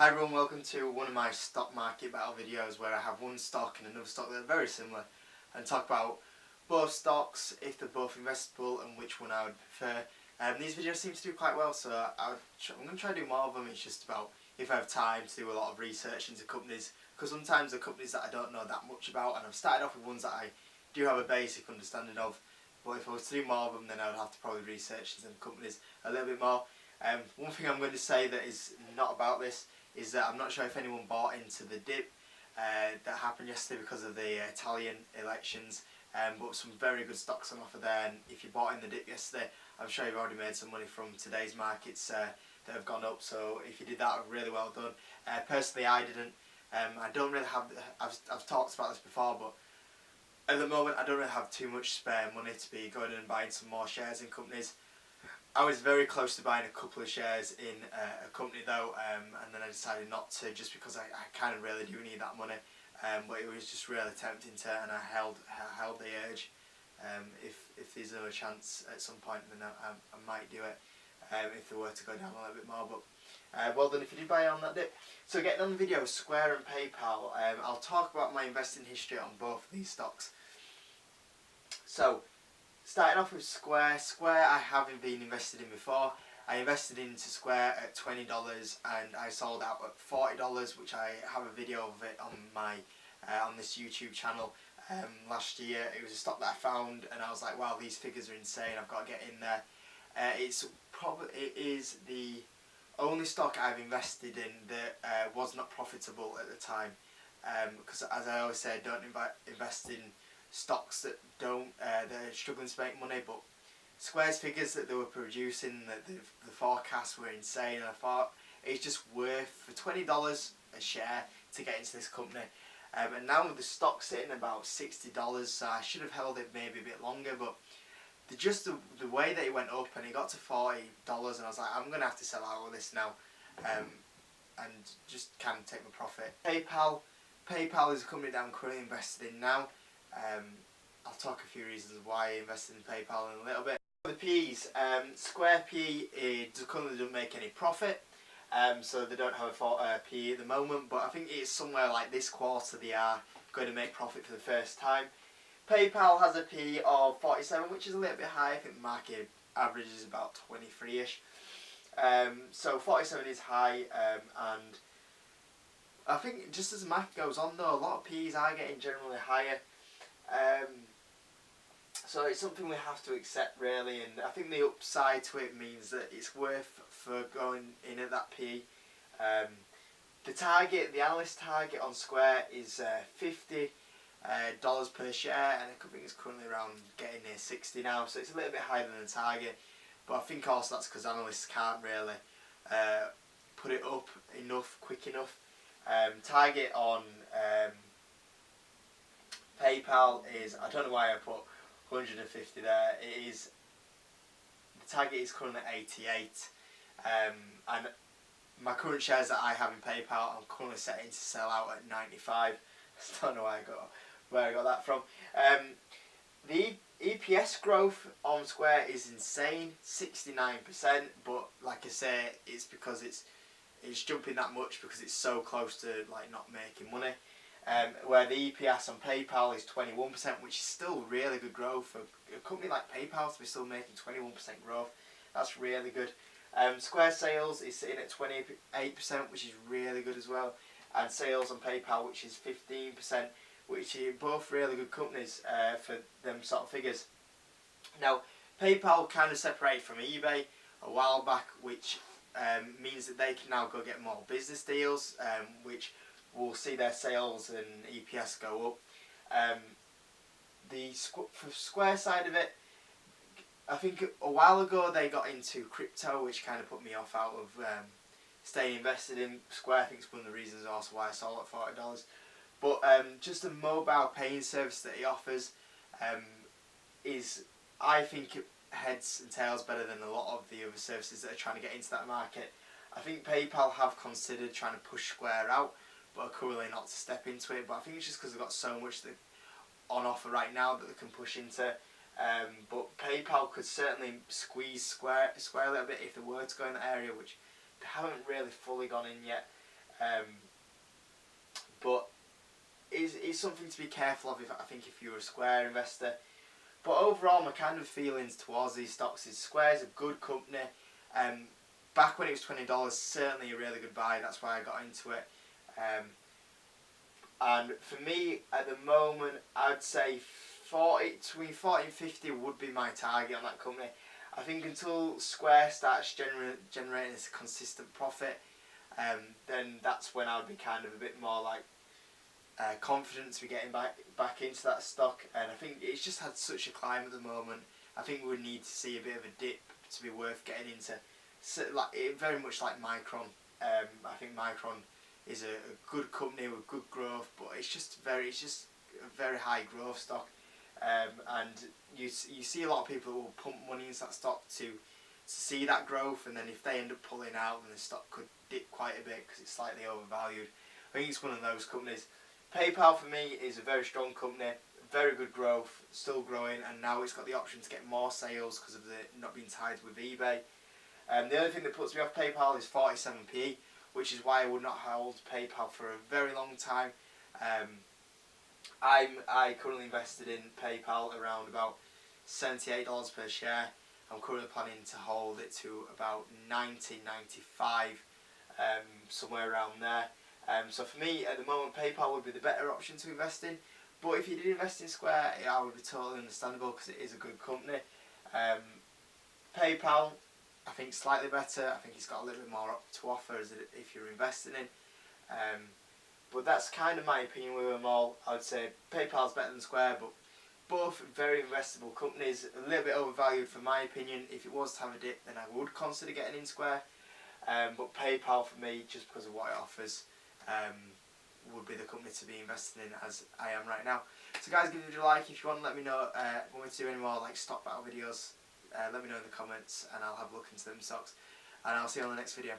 Hi everyone, welcome to one of my stock market battle videos where I have one stock and another stock that are very similar and talk about both stocks, if they're both investable and which one I would prefer. These videos seem to do quite well, so I'm going to try to do more of them. It's just about if I have time to do a lot of research into companies, because sometimes they're companies that I don't know that much about, and I've started off with ones that I do have a basic understanding of, but if I was to do more of them then I would have to probably research into the companies a little bit more. One thing I'm going to say that is not about this is that I'm not sure if anyone bought into the dip that happened yesterday because of the Italian elections, but some very good stocks on offer there, and if you bought in the dip yesterday, I'm sure you've already made some money from today's markets that have gone up, so if you did that, really well done. Personally, I didn't. I don't really have, I've talked about this before, but at the moment I don't really have too much spare money to be going and buying some more shares in companies. I was very close to buying a couple of shares in a company though, and then I decided not to, just because I kind of really do need that money. But it was just really tempting to, and I held the urge. If there's no chance at some point, then I might do it. If they were to go down a little bit more, but well done if you did buy on that dip. So getting on the video, Square and PayPal. I'll talk about my investing history on both of these stocks. So, starting off with Square. Square I haven't been invested in before. I invested into Square at $20 and I sold out at $40, which I have a video of it on my on this YouTube channel last year. It was a stock that I found and I was like, wow, these figures are insane, I've got to get in there. It is the only stock I've invested in that was not profitable at the time, because as I always say, don't invest in stocks that they're struggling to make money. But Square's figures that they were producing, the forecasts were insane, and I thought it's just worth for $20 a share to get into this company. And now with the stock sitting about $60, so I should have held it maybe a bit longer, but the way that it went up and it got to $40, and I was like, I'm going to have to sell out of this now, and just kind of take my profit. PayPal is a company that I'm currently invested in now. I'll talk a few reasons why I invested in PayPal in a little bit. The P's, Square P currently doesn't make any profit, so they don't have a P at the moment, but I think it's somewhere like this quarter they are going to make profit for the first time. PayPal has a P of 47, which is a little bit high. I think the market average is about 23-ish. So 47 is high, and I think just as the market goes on though, a lot of P's are getting generally higher. So it's something we have to accept really, and I think the upside to it means that it's worth for going in at that P. The analyst target on Square is $50 per share, and I think it's currently around getting near 60 now, so it's a little bit higher than the target. But I think also that's because analysts can't really put it up quick enough. Target on PayPal is, I don't know why I put 150 there. The target is currently 88, and my current shares that I have in PayPal, I'm currently setting to sell out at 95. I don't know where I got that from. The EPS growth on Square is insane, 69%, but like I say, it's because it's jumping that much because it's so close to like not making money. Where the EPS on PayPal is 21%, which is still really good growth for a company like PayPal to be still making 21% growth. That's really good. Square sales is sitting at 28%, which is really good as well, and sales on PayPal, which is 15%, which are both really good companies for them sort of figures. Now, PayPal kind of separated from eBay a while back, which means that they can now go get more business deals, which will see their sales and EPS go up. For Square side of it, I think a while ago they got into crypto, which kind of put me off out of staying invested in Square. I think it's one of the reasons also why I sold at $40. But just the mobile paying service that he offers is, I think, heads and tails better than a lot of the other services that are trying to get into that market. I think PayPal have considered trying to push Square out, but are currently not to step into it. But I think it's just because they've got so much on offer right now that they can push into. But PayPal could certainly squeeze Square a little bit if they were to go in that area, which they haven't really fully gone in yet. But it's something to be careful of, I think, if you're a Square investor. But overall, my kind of feelings towards these stocks is Square's a good company. Back when it was $20, certainly a really good buy. That's why I got into it. And for me, at the moment, I'd say between 40 and 50 would be my target on that company. I think until Square starts generating this consistent profit, then that's when I would be kind of a bit more like confident to be getting back into that stock. And I think it's just had such a climb at the moment. I think we would need to see a bit of a dip to be worth getting into. So, very much like Micron. I think Micron is a good company with good growth, but it's just a very high growth stock. And you see a lot of people who will pump money into that stock to see that growth, and then if they end up pulling out, then the stock could dip quite a bit because it's slightly overvalued. I think it's one of those companies. PayPal for me is a very strong company, very good growth, still growing, and now it's got the option to get more sales because of the not being tied with eBay. The other thing that puts me off PayPal is 47p, which is why I would not hold PayPal for a very long time. I currently invested in PayPal around about $78 per share. I'm currently planning to hold it to about 90.95, somewhere around there. So for me, at the moment, PayPal would be the better option to invest in. But if you did invest in Square, I would be totally understandable because it is a good company. PayPal, I think, slightly better. I think it's got a little bit more to offer if you're investing in. But that's kind of my opinion with them all. I would say PayPal's better than Square, but both very investable companies. A little bit overvalued for my opinion. If it was to have a dip, then I would consider getting in Square. But PayPal for me, just because of what it offers, would be the company to be invested in as I am right now. So guys, give it a like if you want to let me know, want me to do any more like stock battle videos, let me know in the comments and I'll have a look into them stocks. And I'll see you on the next video.